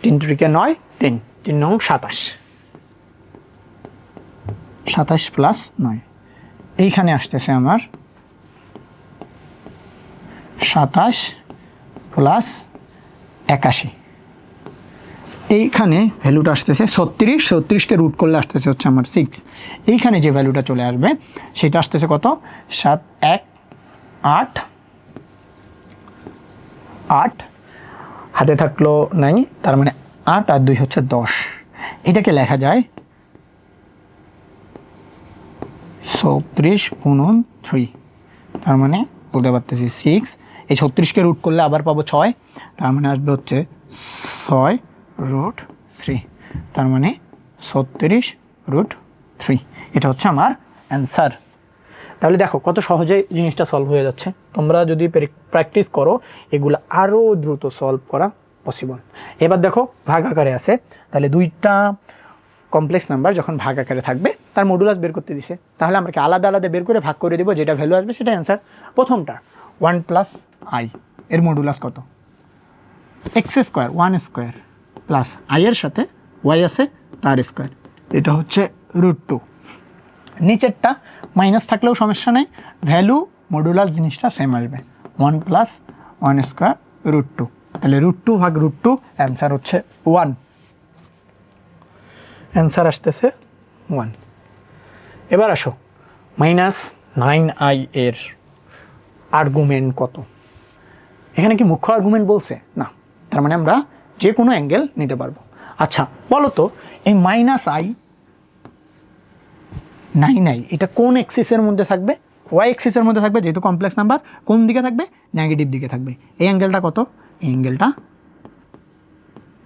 3 × 9, 3 9 27 প্লাস 9, এইখানে আসতেছে আমার 27 প্লাস 81, এইখানে ভ্যালুটা আসতেছে 36কে রুট করলে আসতেছে হচ্ছে আমার 6। এইখানে যে ভ্যালুটা চলে আসবে সেটা আসতেছে কত? 7 1 8 8, হাতে থাকলো 9, তার মানে 8 আর 2 হচ্ছে 10। এটাকে লেখা যায় 36 × 3, তার মানে বলতে পারতেছি 6। এই 36কে রুট করলে আবার পাবো 6, তার মানে আসবে হচ্ছে 6√3, তার মানে 36√3। এটা হচ্ছে আমার অ্যান্সার। তাহলে দেখো কত সহজে জিনিসটা সলভ হয়ে যাচ্ছে। তোমরা যদি প্র্যাকটিস করো, এগুলো আরও দ্রুত সলভ করা পসিবল। এবার দেখো ভাগ আকারে আছে, তাহলে দুইটা কমপ্লেক্স নাম্বার যখন ভাগ আকারে থাকবে তার মডুলাস বের করতে দিছে, তাহলে আমরা কি আলাদা আলাদা বের করে ভাগ করে দেবো, যেটা ভ্যালু আসবে সেটা অ্যান্সার। প্রথমটা 1 + i এর মডুলাস কত? X square one square plus আইয়ের সাথে ওয়াই আছে তার স্কোয়ার, এটা হচ্ছে √2। নিচেরটা মাইনাস থাকলেও সমস্যা নেই, ভ্যালু মডুলাস জিনিসটা সেম আসবে, 1 + 1² √2, তাহলে √2 ভাগ √2 অ্যান্সার হচ্ছে 1, অ্যান্সার আসতেছে 1। এবার আসো -9i এর আর্গুমেন্ট কত। এখানে কি মুখ্য আর্গুমেন্ট বলছে না, তার মানে আমরা যে কোনো অ্যাঙ্গেল নিতে পারবো। আচ্ছা বলো তো এই -9i এটা কোন এক্সিসের মধ্যে থাকবে? ওয়াই এক্সিসের মধ্যে থাকবে, যেহেতু কমপ্লেক্স নাম্বার। কোন দিকে থাকবে? নেগেটিভ দিকে থাকবে। এই অ্যাঙ্গেলটা কত? এই অ্যাঙ্গেলটা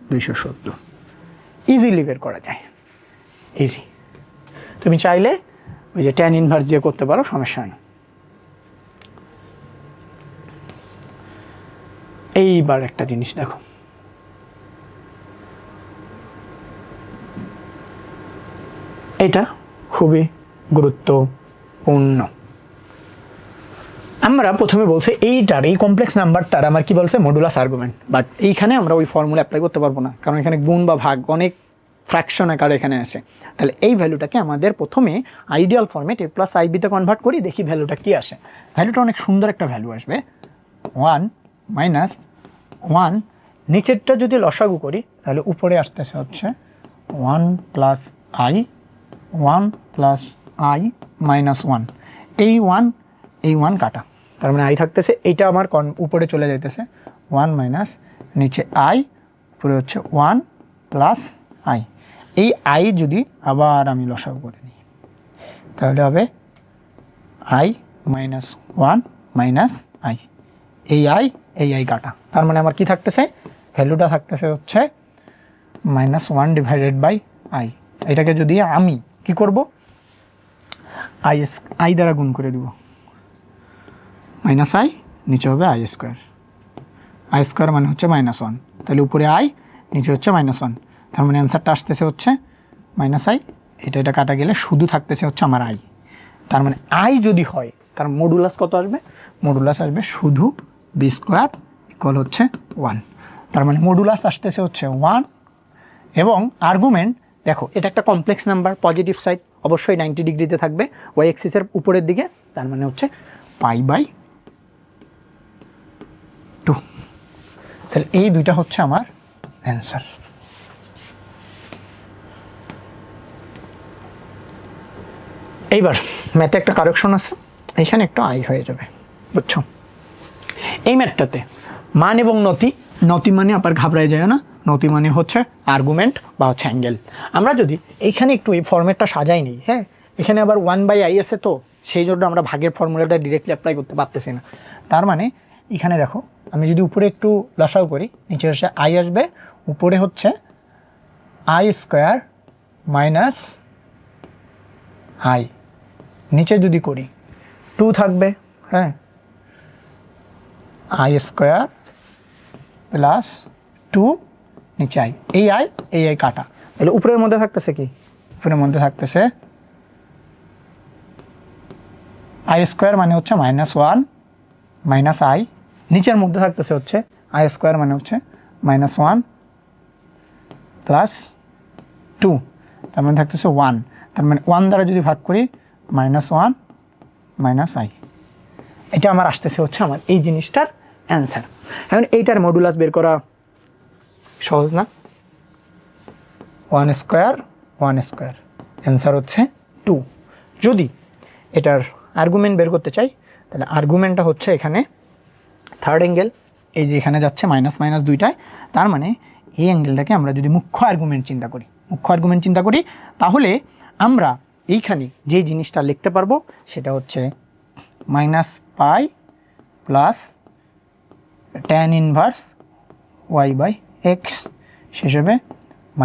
270, ইজিলি বের করা যায়, ইজি। তুমি চাইলে ওই যে tan ইনভার্স দিয়ে করতে পারো, সমস্যা নেই। এইবার একটা জিনিস দেখো, এটা খুবই গুরুত্বপূর্ণ। আমরা প্রথমে বলছে এইটার, এই কমপ্লেক্স নাম্বারটার আমার কি বলছে? Modulus argument. বাট এইখানে আমরা ওই ফর্মুলা অ্যাপ্লাই করতে পারবো না, কারণ এখানে গুণ বা ভাগ অনেক ফ্র্যাকশন আকারে এখানে আছে। তাহলে এই ভ্যালুটাকে আমাদের প্রথমে আইডিয়াল ফর্মেট a + ib তে কনভার্ট করি, দেখি ভ্যালুটা কি আসে। ভ্যালুটা অনেক সুন্দর একটা ভ্যালু আসবে, 1 - 1। নিচেরটা যদি লসাগু করি তাহলে উপরে আসতেছে হচ্ছে 1 + i, 1 + i - 1। এই 1 কাটা, তার মানে আই থাকতেছে, এইটা আমার উপরে চলে যাইতেছে 1 - নিচে i, উপরে হচ্ছে 1 + i। এই i যদি আবার আমি লসাগু করে নিই তাহলে হবে i - 1 - i। এই i কাটা, তার মানে আমার কি থাকতেছে? ভ্যালুটা থাকতেছে হচ্ছে -1/i। এটাকে যদি আমি কি করব? i দ্বারা গুণ করে দিব, -i, নিচে হবে i² মানে হচ্ছে -1, তাহলে উপরে i, নিচে হচ্ছে -1, তার মানে অ্যান্সারটা আসতেছে হচ্ছে -i। এটা কাটা গেলে শুধু থাকতেছে হচ্ছে আমার i। তার মানে i যদি হয় তার মডুলাস কত আসবে? মডুলাস আসবে শুধু b² = হচ্ছে 1। তার মানে মডুলাস আসতেছে হচ্ছে 1। এবং আর্গুমেন্ট দেখো, এটা একটা কমপ্লেক্স নাম্বার, পজিটিভ সাইড অবশ্যই 90 ডিগ্রিতে থাকবে, ওয়াই এক্সিসের উপরের দিকে, তার মানে হচ্ছে π/2। তাহলে এই দুইটা হচ্ছে আমার অ্যান্সার। এইবার ম্যাথে একটা কারেকশন আছে, এখানে একটু আই হয়ে যাবে, বুঝছো? এই ম্যাথটাতে মান এবং নতি মানে আবার ঘাবড়ায় যায় না, নতি মানে হচ্ছে আর্গুমেন্ট বা হচ্ছে অ্যাঙ্গেল। আমরা যদি এইখানে একটু এই ফর্মেটটা সাজাই নিই, হ্যাঁ, এখানে আবার 1/i আছে, তো সেই জন্য আমরা ভাগের ফর্মুলাটা ডিরেক্টলি অ্যাপ্লাই করতে পারতেছি না। তার মানে এখানে দেখো, আমি যদি উপরে একটু লসাও করি, নিচে হচ্ছে i আসবে, উপরে হচ্ছে i² - i, নিচে যদি করি 2 থাকবে, হ্যাঁ, i² + 2, নিচে i, এই i কাটা, তাহলে উপরের মধ্যে থাকতেছে কি? উপরের মধ্যে থাকতেছে i² মানে হচ্ছে -1 - i, নিচের মধ্যে থাকতেছে হচ্ছে i² মানে হচ্ছে -1 + 2, তার মানে থাকতেছে 1। তার মানে 1 দ্বারা যদি ভাগ করি -1 - i, এটা আমার আসতেছে হচ্ছে আমার এই জিনিসটার অ্যান্সার। এখন এইটার মডুলাস বের করা সহজ না? 1² অ্যান্সার হচ্ছে 2। যদি এটার আর্গুমেন্ট বের করতে চাই তাহলে আর্গুমেন্টটা হচ্ছে এখানে থার্ড অ্যাঙ্গেল, এই যে এখানে যাচ্ছে মাইনাস দুইটায়, তার মানে এই অ্যাঙ্গেলটাকে আমরা যদি মুখ্য আর্গুমেন্ট চিন্তা করি তাহলে আমরা এইখানে যে জিনিসটা লিখতে পারবো সেটা হচ্ছে -π + tan ইনভার্স y/x, শেষ হবে -π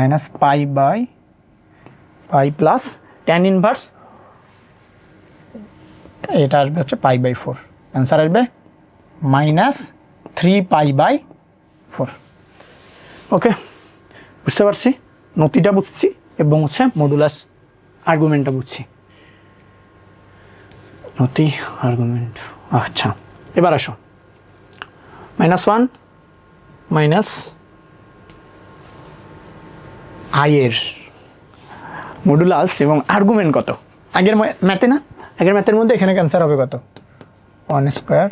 + tan ইনভার্স, এটা আসবে হচ্ছে π/4, অ্যান্সার আসবে -3π/4। ওকে, বুঝতে পারছি, নতিটা বুঝছি এবং হচ্ছে মডুলাস আর্গুমেন্টটা বুঝছি। নতি আর্গুমেন্ট, আচ্ছা এবার আসো, -1 মাইনাস আই এর মডুলাস এবং আর্গুমেন্ট কত? আগের ম্যাথে না, আগের ম্যাথের মধ্যে এখানে ক্যান্সার হবে কত? 1 স্কোয়ার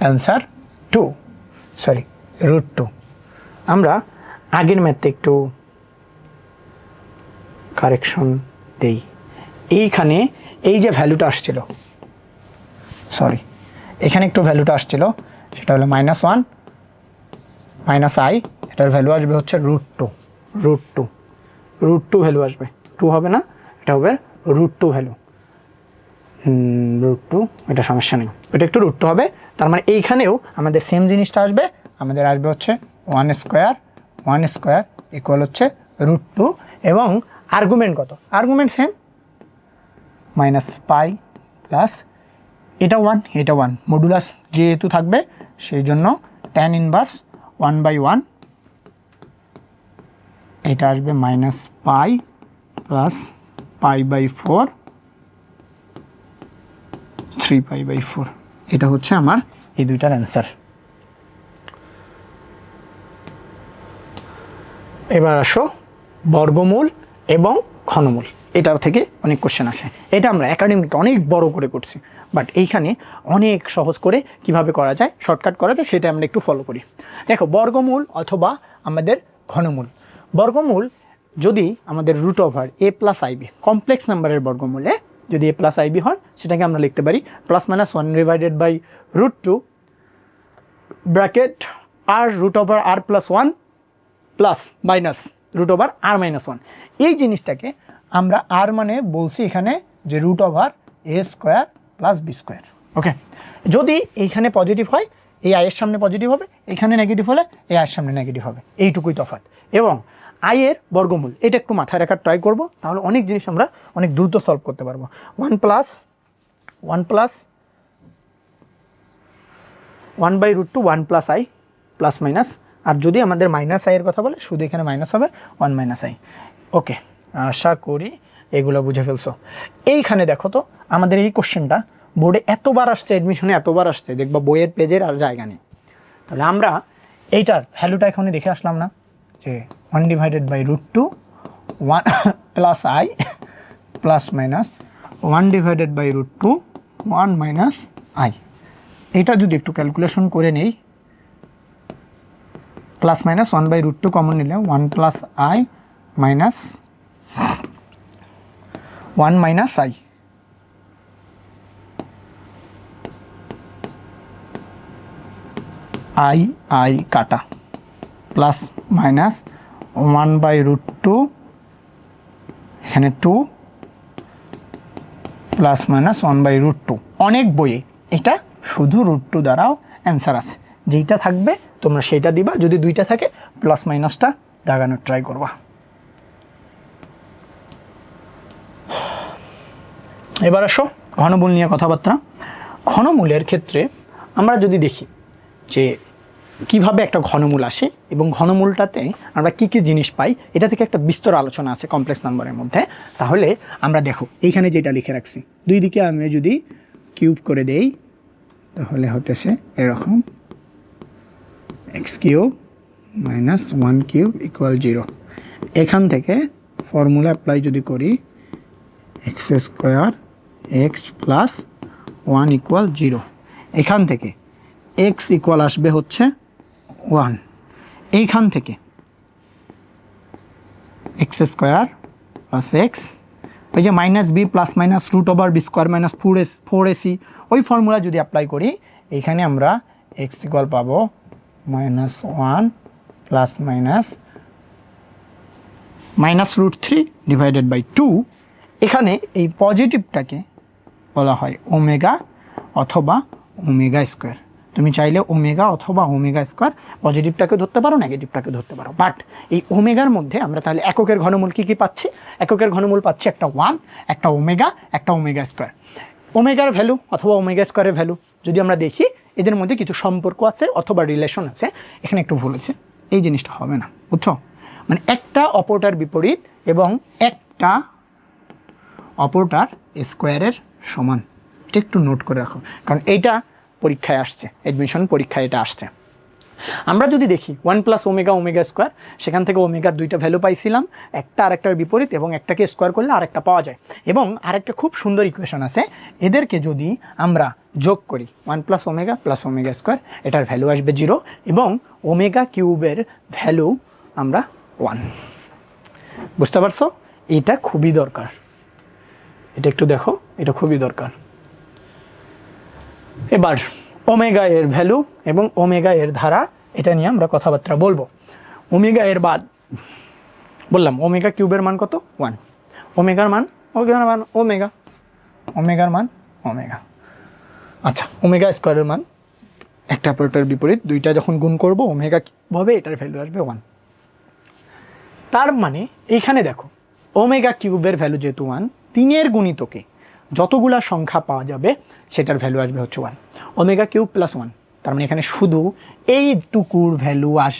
অ্যান্সার 2, সরি √2। আমরা আগের ম্যাথে একটু কারেকশন দেই। এইখানে এই যে ভ্যালুটা আসছিল, সরি এখানে একটু ভ্যালুটা আসছিল, সেটা হলো -1 মাইনাস আই, এটার ভ্যালু আসবে হচ্ছে √2 ভ্যালু আসবে, 2 হবে না, এটা হবে √2 ভ্যালু, √2, এটা সমস্যা নেই, এটা একটু √2 হবে। তার মানে এইখানেও আমাদের সেম জিনিসটা আসবে, আমাদের আসবে হচ্ছে 1 স্কোয়ার ইকুয়াল হচ্ছে √2 এবং আর্গুমেন্ট কত? আর্গুমেন্ট সেম, -π প্লাস এটা 1 মডুলাস যেহেতু থাকবে সেই জন্য tan ইনভার্স 1/1, এটা আসবে -π প্লাস π/4 3π/4, এটা হচ্ছে আমার এই দুইটার অ্যান্সার। এবার আসো বর্গমূল এবং ঘনমূল, এটা থেকে অনেক কোশ্চেন আসে, এটা আমরা একাডেমিকে অনেক বড় করে করছি, বাট এইখানে অনেক সহজ করে কিভাবে করা যায়, শর্টকাট করা যায়, সেটা আমরা একটু ফলো করি। দেখো বর্গমূল অথবা আমাদের ঘনমূল, বর্গমূল যদি আমাদের √a + ib কমপ্লেক্স নাম্বারের বর্গমূলে যদি a + ib হয়, সেটাকে আমরা লিখতে পারি +-1/√2 bracket r√r+1 plus minus √r-1। এই জিনিসটাকে আমরা আর মানে বলছি এখানে যে √a² + b²। ওকে, যদি এইখানে পজিটিভ হয় এই আয়ের সামনে পজিটিভ হবে, এখানে নেগেটিভ হলে এই আয়ের সামনে নেগেটিভ হবে, এইটুকুই তফাৎ। এবং আয়ের বর্গমূল এটা একটু মাথায় রাখার ট্রাই করব, তাহলে অনেক জিনিস আমরা অনেক দ্রুত সলভ করতে পারবো। 1 + 1/√2 1 + i প্লাস মাইনাস, আর যদি আমাদের মাইনাস আই এর কথা বলে শুধু এখানে মাইনাস হবে 1 - i। ওকে, আশা করি এগুলো বুঝে ফেলছো। এইখানে দেখো তো আমাদের এই কোশ্চেনটা বোর্ডে এতবার আসছে, অ্যাডমিশনে এতবার আসছে, দেখবা বইয়ের পেজের আর জায়গা নেই। তাহলে আমরা এইটার ভ্যালুটা এখনই দেখে আসলাম না, যে 1/√2 1 + i প্লাস মাইনাস 1/√2 1 - i। এটা যদি একটু ক্যালকুলেশন করে নেই, প্লাস মাইনাস 1/√2 কমন নিলে 1 + i মাইনাস 1 - i, i কাটা, প্লাস মাইনাস 1/√2 এখানে 2 প্লাস মাইনাস 1/√2। অনেক বইয়ে এটা শুধু √2 দ্বারাও অ্যান্সার আছে, যেইটা থাকবে তোমরা সেটা দিবা, যদি দুইটা থাকে প্লাস মাইনাসটা দাগানোর ট্রাই করবা। এবার আসো ঘনমূল নিয়ে কথাবার্তা। ঘনমূলের ক্ষেত্রে আমরা যদি দেখি যে কিভাবে একটা ঘনমূল আসে এবং ঘনমূলটাতে আমরা কি কি জিনিস পাই, এটা থেকে একটা বিস্তর আলোচনা আছে কমপ্লেক্স নাম্বারের মধ্যে। তাহলে আমরা দেখো এইখানে যেটা লিখে রাখছি, দুই দিকে আমি যদি কিউব করে দেই তাহলে হতেছে এরকম x³ - 1³ = 0। এখান থেকে ফর্মুলা অ্যাপ্লাই যদি করি x² x + 1 = 0, এখান থেকে x ইকুয়াল আসবে হচ্ছে 1, এইখান থেকে x² + x, ওই যে -b plus minus √b² - 4ac, ওই ফর্মুলা যদি অ্যাপ্লাই করি এইখানে আমরা x ইকুয়াল পাবো -1 প্লাস মাইনাস -√3/2। এখানে এই পজিটিভটাকে বলা হয় ওমেগা অথবা ওমেগা²। তুমি চাইলে ওমেগা অথবা ওমেগা², পজিটিভটাকে ধরতে পারো, নেগেটিভটাকে ধরতে পারো। বাট এই ওমেগার মধ্যে আমরা তাহলে এককের ঘনমূল কী কী পাচ্ছি? এককের ঘনমূল পাচ্ছি একটা 1, একটা ওমেগা, একটা ওমেগা²। ওমেগার ভ্যালু অথবা ওমেগা² ভ্যালু যদি আমরা দেখি, এদের মধ্যে কিছু সম্পর্ক আছে অথবা রিলেশন আছে। এখানে একটু ভুল হয়েছে, এই জিনিসটা হবে না, বুঝছো? মানে একটা অপরটার বিপরীত এবং একটা অপরটার স্কোয়ারের সমান, এটা একটু নোট করে রাখো, কারণ এইটা পরীক্ষায় আসছে, অ্যাডমিশন পরীক্ষায় এটা আসছে। আমরা যদি দেখি 1 + ওমেগা স্কোয়ার, সেখান থেকে ওমেগার দুইটা ভ্যালু পাইছিলাম, একটা আরেকটার বিপরীত, এবং একটাকে স্কোয়ার করলে আরেকটা পাওয়া যায়। এবং আরেকটা খুব সুন্দর ইকুয়েশন আছে, এদেরকে যদি আমরা যোগ করি 1 + ওমেগা স্কোয়ার, এটার ভ্যালু আসবে 0, এবং ওমেগা কিউবের ভ্যালু আমরা 1। বুঝতে পারছো? এটা খুবই দরকার, এটা একটু দেখো, এটা খুবই দরকার। এবার ওমেগা এর ভ্যালু এবং ওমেগা এর ধারা, এটা নিয়ে আমরা কথাবার্তা বলবো। ওমেগা এর বাদ বললাম ওমেগা কিউবের মান কত? 1। ওমেগার মান ওমেগা। আচ্ছা, ওমেগা স্কোয়ারের মান একটা অপরটার বিপরীত, দুইটা যখন গুণ করব ওমেগা কিউব হবে, এটার ভ্যালু আসবে 1। তার মানে এইখানে দেখো ওমেগা কিউবের ভ্যালু যেহেতু 1, 3-এর গুণিতকে যতগুলা সংখ্যা পাওয়া যাবে সেটার ভ্যালু আসবে হচ্ছে 1। ওমেগা কিউব + 1, তার মানে এখানে শুধু এইটুকুর ভ্যালু আসবে